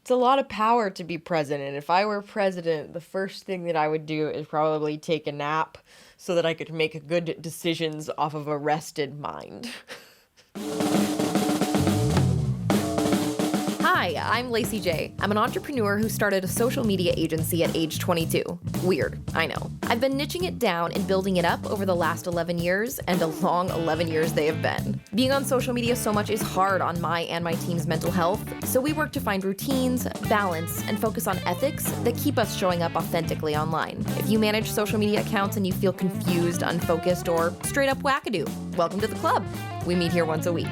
It's a lot of power to be president. If I were president, the first thing that I would do is probably take a nap so that I could make good decisions off of a rested mind. Hi, I'm Lacey J. I'm an entrepreneur who started a social media agency at age 22. Weird, I know. I've been niching it down and building it up over the last 11 years, and a long 11 years they have been. Being on social media so much is hard on my and my team's mental health, so we work to find routines, balance, and focus on ethics that keep us showing up authentically online. If you manage social media accounts and you feel confused, unfocused, or straight up wackadoo, welcome to the club. We meet here once a week.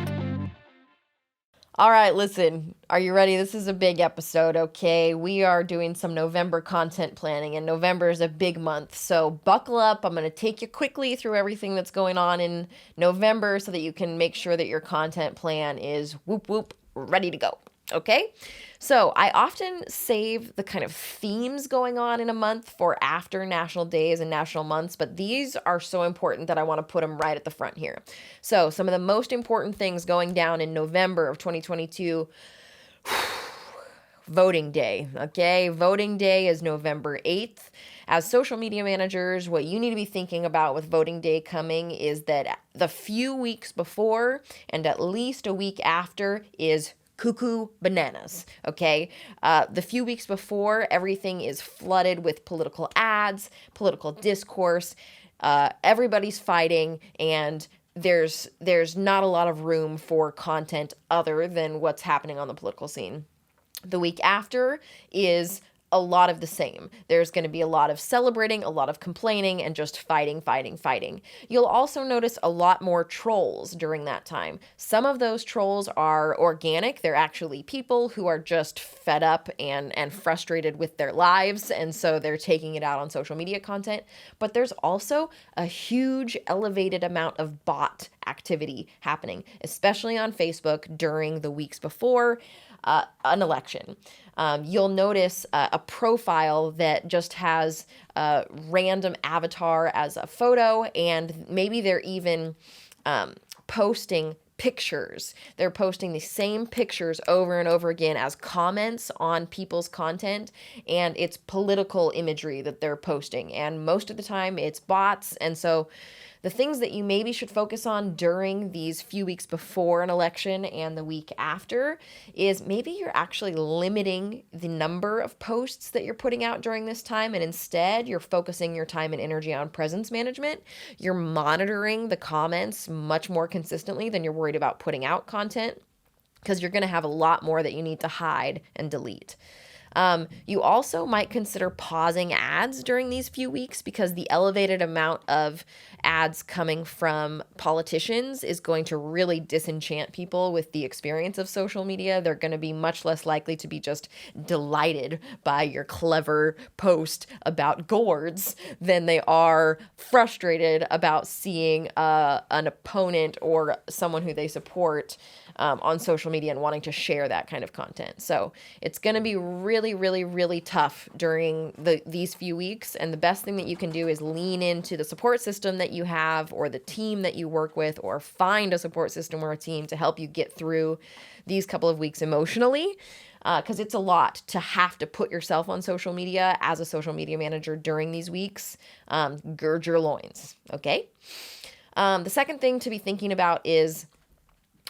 All right, listen, are you ready? This is a big episode, okay? We are doing some November content planning, and November is a big month, so buckle up. I'm going to take you quickly through everything that's going on in November so that you can make sure that your content plan is whoop whoop ready to go, okay? So I often save the kind of themes going on in a month for after national days and national months, but these are so important that I want to put them right at the front here. So some of the most important things going down in November of 2022, voting day, okay? Voting day is November 8th. As social media managers, what you need to be thinking about with voting day coming is that the few weeks before and at least a week after is cuckoo bananas, okay? The few weeks before, everything is flooded with political ads, political discourse. Everybody's fighting, and there's not a lot of room for content other than what's happening on the political scene. The week after is a lot of the same. There's going to be a lot of celebrating, a lot of complaining, and just fighting. You'll also notice a lot more trolls during that time. Some of those trolls are organic. They're actually people who are just fed up and frustrated with their lives, and so they're taking it out on social media content. But there's also a huge elevated amount of bot activity happening, especially on Facebook during the weeks before an election. You'll notice a profile that just has a random avatar as a photo, and maybe they're even posting pictures. They're posting the same pictures over and over again as comments on people's content, and it's political imagery that they're posting. And most of the time it's bots. And so the things that you maybe should focus on during these few weeks before an election and the week after is maybe you're actually limiting the number of posts that you're putting out during this time, and instead you're focusing your time and energy on presence management. You're monitoring the comments much more consistently than you're worried about putting out content, because you're going to have a lot more that you need to hide and delete. You also might consider pausing ads during these few weeks, because the elevated amount of ads coming from politicians is going to really disenchant people with the experience of social media. They're going to be much less likely to be just delighted by your clever post about gourds than they are frustrated about seeing an opponent or someone who they support on social media and wanting to share that kind of content. So it's going to be really tough during these few weeks. And the best thing that you can do is lean into the support system that you have, or the team that you work with, or find a support system or a team to help you get through these couple of weeks emotionally. Because it's a lot to have to put yourself on social media as a social media manager during these weeks. Gird your loins, okay? The second thing to be thinking about is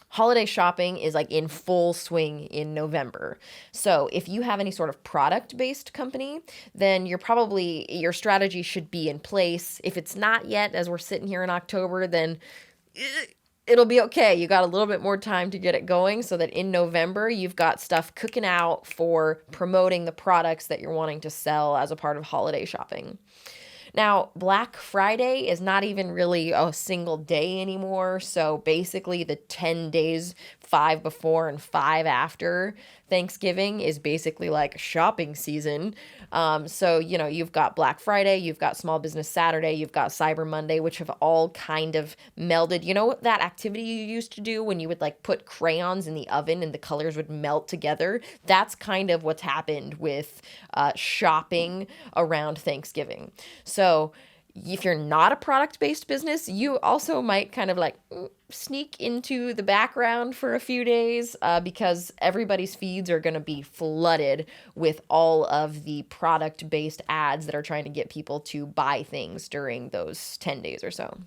holiday shopping is like in full swing in November. So if you have any sort of product-based company, then your strategy should be in place. If it's not yet, as we're sitting here in October, then it'll be okay. You got a little bit more time to get it going, so that in November you've got stuff cooking out for promoting the products that you're wanting to sell as a part of holiday shopping. Now, Black Friday is not even really a single day anymore. So basically the 10 days, 5 before and 5 after Thanksgiving is basically like shopping season. So, you've got Black Friday, you've got Small Business Saturday, you've got Cyber Monday, which have all kind of melded. You know that activity you used to do when you would like put crayons in the oven and the colors would melt together? That's kind of what's happened with shopping around Thanksgiving. So If you're not a product-based business, you also might kind of like sneak into the background for a few days because everybody's feeds are going to be flooded with all of the product-based ads that are trying to get people to buy things during those 10 days or so.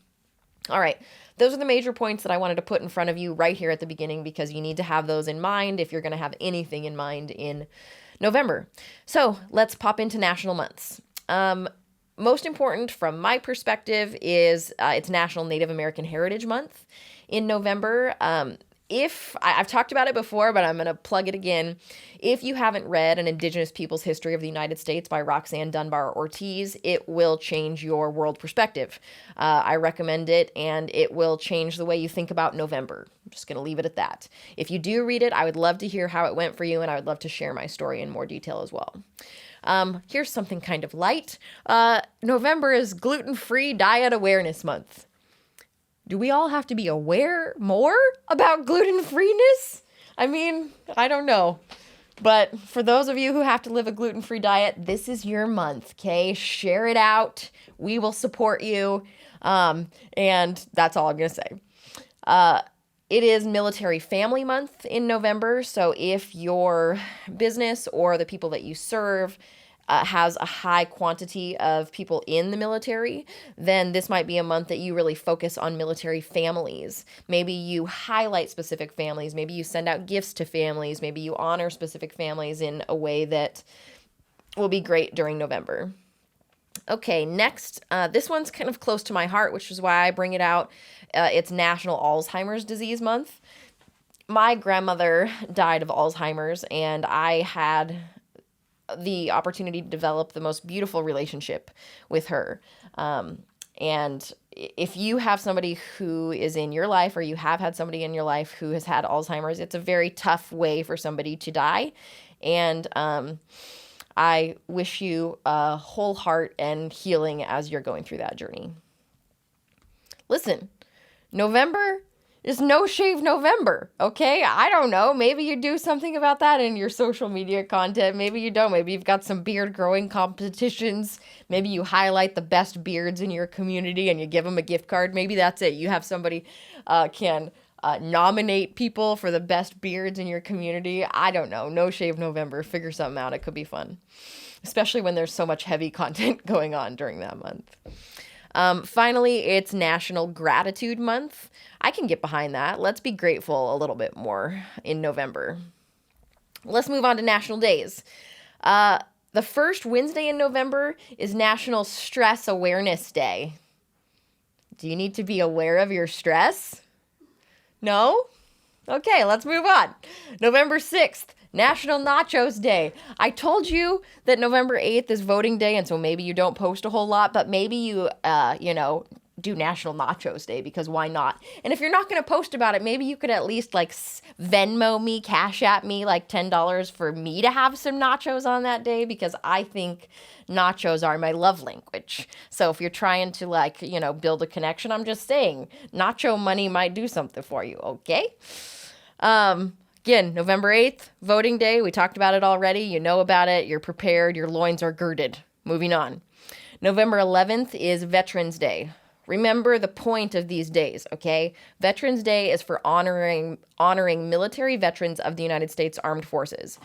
All right, those are the major points that I wanted to put in front of you right here at the beginning because you need to have those in mind if you're going to have anything in mind in November. So let's pop into national months. Most important from my perspective is it's National Native American Heritage Month in November. I've talked about it before, but I'm going to plug it again. If you haven't read An Indigenous Peoples History of the United States by Roxanne Dunbar Ortiz, it will change your world perspective. I recommend it, and it will change the way you think about November. I'm just going to leave it at that. If you do read it, I would love to hear how it went for you, and I would love to share my story in more detail as well. Here's something kind of light. November is Gluten-Free Diet Awareness Month. Do we all have to be aware more about gluten-freeness? I mean, I don't know. But for those of you who have to live a gluten-free diet, this is your month, okay? Share it out. We will support you. And that's all I'm going to say. It is Military Family Month in November. So if your business or the people that you serve has a high quantity of people in the military, then this might be a month that you really focus on military families. Maybe you highlight specific families. Maybe you send out gifts to families. Maybe you honor specific families in a way that will be great during November. Okay, next, this one's kind of close to my heart, which is why I bring it out. It's National Alzheimer's Disease Month. My grandmother died of Alzheimer's, and I had the opportunity to develop the most beautiful relationship with her. And if you have somebody who is in your life, or you have had somebody in your life who has had Alzheimer's, it's a very tough way for somebody to die. And I wish you a whole heart and healing as you're going through that journey. Listen, November is No Shave November, okay? I don't know. Maybe you do something about that in your social media content. Maybe you don't. Maybe you've got some beard growing competitions. Maybe you highlight the best beards in your community and you give them a gift card. Maybe that's it. You have somebody can nominate people for the best beards in your community. I don't know. No Shave November. Figure something out. It could be fun, especially when there's so much heavy content going on during that month. Finally, it's National Gratitude Month. I can get behind that. Let's be grateful a little bit more in November. Let's move on to national days. The first Wednesday in November is National Stress Awareness Day. Do you need to be aware of your stress? No? Okay, let's move on. November 6th, National Nachos Day. I told you that November 8th is voting day, and so maybe you don't post a whole lot, but maybe you, do National Nachos Day, because why not? And if you're not going to post about it, maybe you could at least like Venmo me, Cash App me like $10 for me to have some nachos on that day, because I think nachos are my love language. So if you're trying to build a connection, I'm just saying nacho money might do something for you, okay? Again, November 8th, voting day. We talked about it already. You know about it. You're prepared. Your loins are girded. Moving on. November 11th is Veterans Day. Remember the point of these days, okay? Veterans Day is for honoring military veterans of the United States Armed Forces.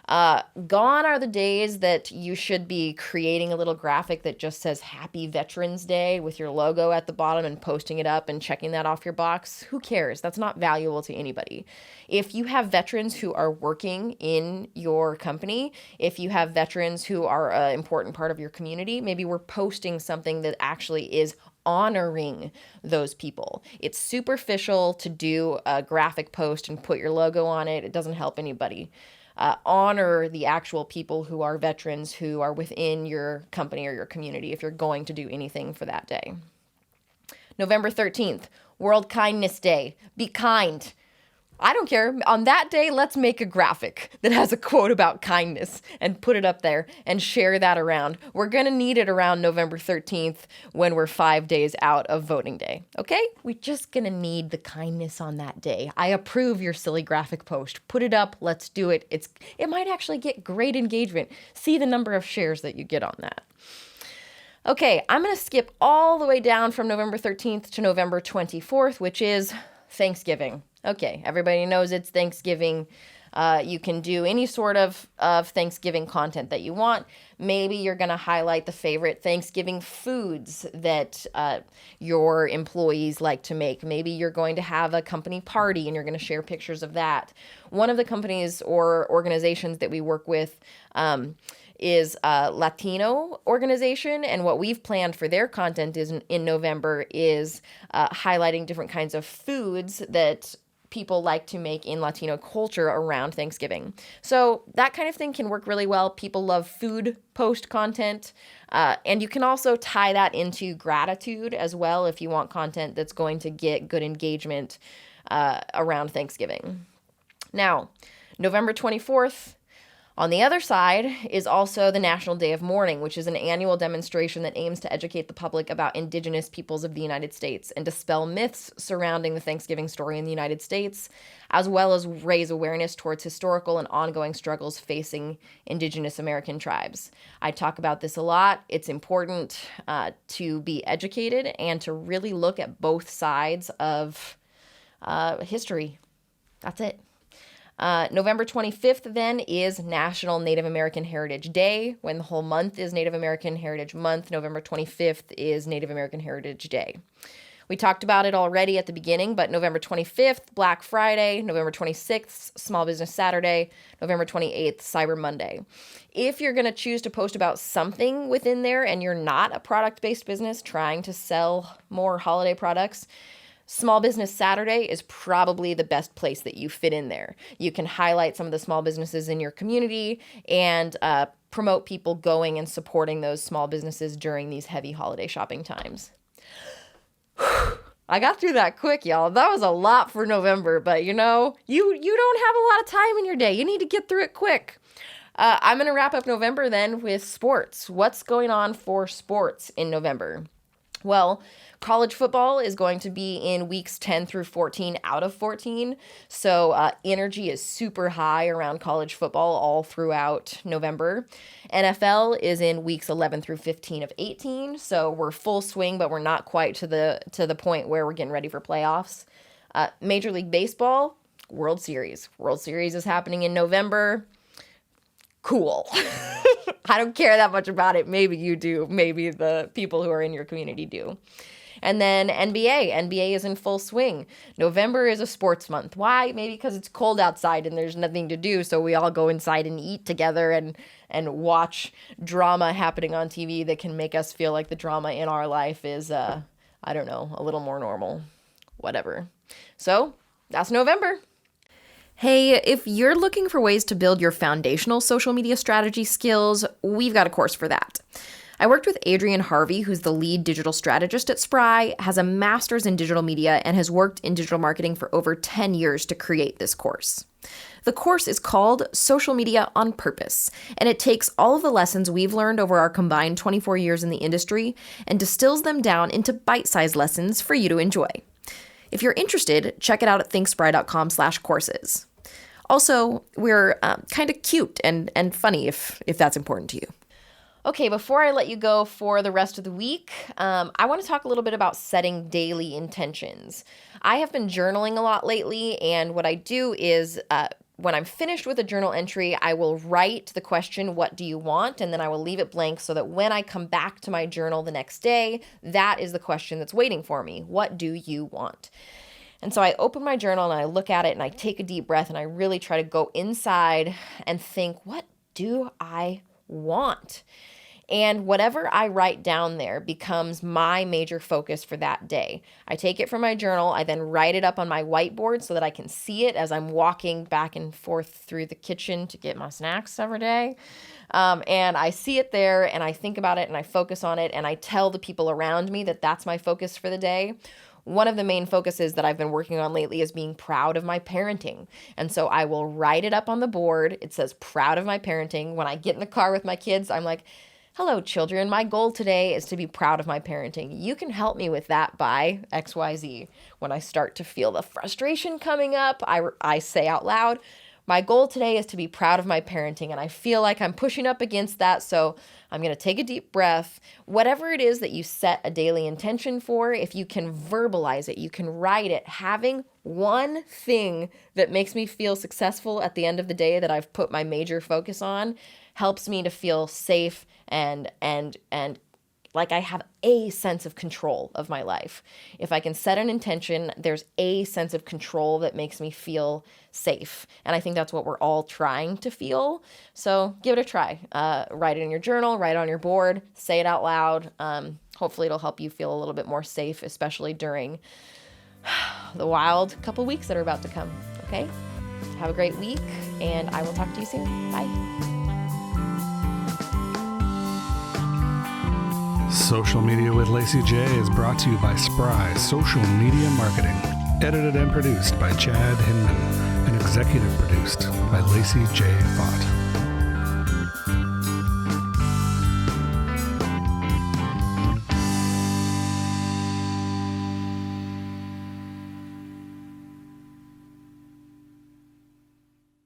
Gone are the days that you should be creating a little graphic that just says Happy Veterans Day with your logo at the bottom and posting it up and checking that off your box. Who cares? That's not valuable to anybody. If you have veterans who are working in your company, if you have veterans who are an important part of your community, maybe we're posting something that actually is honoring those people. It's superficial to do a graphic post and put your logo on it. It doesn't help anybody. Honor the actual people who are veterans who are within your company or your community if you're going to do anything for that day. November 13th, World Kindness Day. Be kind. I don't care. On that day, let's make a graphic that has a quote about kindness and put it up there and share that around. We're going to need it around November 13th when we're 5 days out of voting day. Okay? We're just going to need the kindness on that day. I approve your silly graphic post. Put it up. Let's do it. It might actually get great engagement. See the number of shares that you get on that. Okay, I'm going to skip all the way down from November 13th to November 24th, which is Thanksgiving. Okay, everybody knows it's Thanksgiving. You can do any sort of Thanksgiving content that you want. Maybe you're going to highlight the favorite Thanksgiving foods that your employees like to make. Maybe you're going to have a company party and you're going to share pictures of that. One of the companies or organizations that we work with is a Latino organization, and what we've planned for their content is in November is highlighting different kinds of foods that people like to make in Latino culture around Thanksgiving. So that kind of thing can work really well. People love food post content, and you can also tie that into gratitude as well if you want content that's going to get good engagement around Thanksgiving. Now, November 24th, on the other side is also the National Day of Mourning, which is an annual demonstration that aims to educate the public about Indigenous peoples of the United States and dispel myths surrounding the Thanksgiving story in the United States, as well as raise awareness towards historical and ongoing struggles facing Indigenous American tribes. I talk about this a lot. It's important to be educated and to really look at both sides of history. That's it. November 25th then is National Native American Heritage Day. When the whole month is Native American Heritage Month, November 25th is Native American Heritage Day. We talked about it already at the beginning, but November 25th, Black Friday, November 26th, Small Business Saturday, November 28th, Cyber Monday. If you're going to choose to post about something within there and you're not a product-based business trying to sell more holiday products, Small Business Saturday is probably the best place that you fit in there. You can highlight some of the small businesses in your community and promote people going and supporting those small businesses during these heavy holiday shopping times. I got through that quick, y'all. That was a lot for November, but you don't have a lot of time in your day. You need to get through it quick. I'm going to wrap up November then with sports. What's going on for sports in November? Well, college football is going to be in weeks 10 through 14 out of 14. So energy is super high around college football all throughout November. NFL is in weeks 11 through 15 of 18. So we're full swing, but we're not quite to the point where we're getting ready for playoffs. Major League Baseball, World Series. World Series is happening in November. Cool. I don't care that much about it. Maybe you do. Maybe the people who are in your community do. And then NBA. NBA is in full swing. November is a sports month. Why? Maybe because it's cold outside and there's nothing to do, so we all go inside and eat together and watch drama happening on TV that can make us feel like the drama in our life is, a little more normal. Whatever. So, that's November. Hey, if you're looking for ways to build your foundational social media strategy skills, we've got a course for that. I worked with Adrian Harvey, who's the lead digital strategist at Spry, has a master's in digital media, and has worked in digital marketing for over 10 years to create this course. The course is called Social Media on Purpose, and it takes all of the lessons we've learned over our combined 24 years in the industry and distills them down into bite-sized lessons for you to enjoy. If you're interested, check it out at thinkspry.com/courses. Also, we're kind of cute and funny if that's important to you. Okay, before I let you go for the rest of the week, I want to talk a little bit about setting daily intentions. I have been journaling a lot lately, and what I do is when I'm finished with a journal entry, I will write the question, what do you want? And then I will leave it blank so that when I come back to my journal the next day, that is the question that's waiting for me. What do you want? And so I open my journal and I look at it and I take a deep breath and I really try to go inside and think, what do I want? And whatever I write down there becomes my major focus for that day. I take it from my journal, I then write it up on my whiteboard so that I can see it as I'm walking back and forth through the kitchen to get my snacks every day. And I see it there and I think about it and I focus on it and I tell the people around me that that's my focus for the day. One of the main focuses that I've been working on lately is being proud of my parenting. And so I will write it up on the board. It says proud of my parenting. When I get in the car with my kids, I'm like, hello, children. My goal today is to be proud of my parenting. You can help me with that by XYZ. When I start to feel the frustration coming up, I say out loud, My goal today is to be proud of my parenting, and I feel like I'm pushing up against that, so I'm going to take a deep breath. Whatever it is that you set a daily intention for, if you can verbalize it, you can write it, having one thing that makes me feel successful at the end of the day that I've put my major focus on helps me to feel safe and like I have a sense of control of my life. If I can set an intention, there's a sense of control that makes me feel safe. And I think that's what we're all trying to feel. So give it a try. Write it in your journal, write it on your board, say it out loud. Hopefully it'll help you feel a little bit more safe, especially during the wild couple weeks that are about to come. Okay? Have a great week, and I will talk to you soon. Bye. Social Media with Lacey J is brought to you by Spry Social Media Marketing. Edited and produced by Chad Hinman and executive produced by Lacey J. Fott.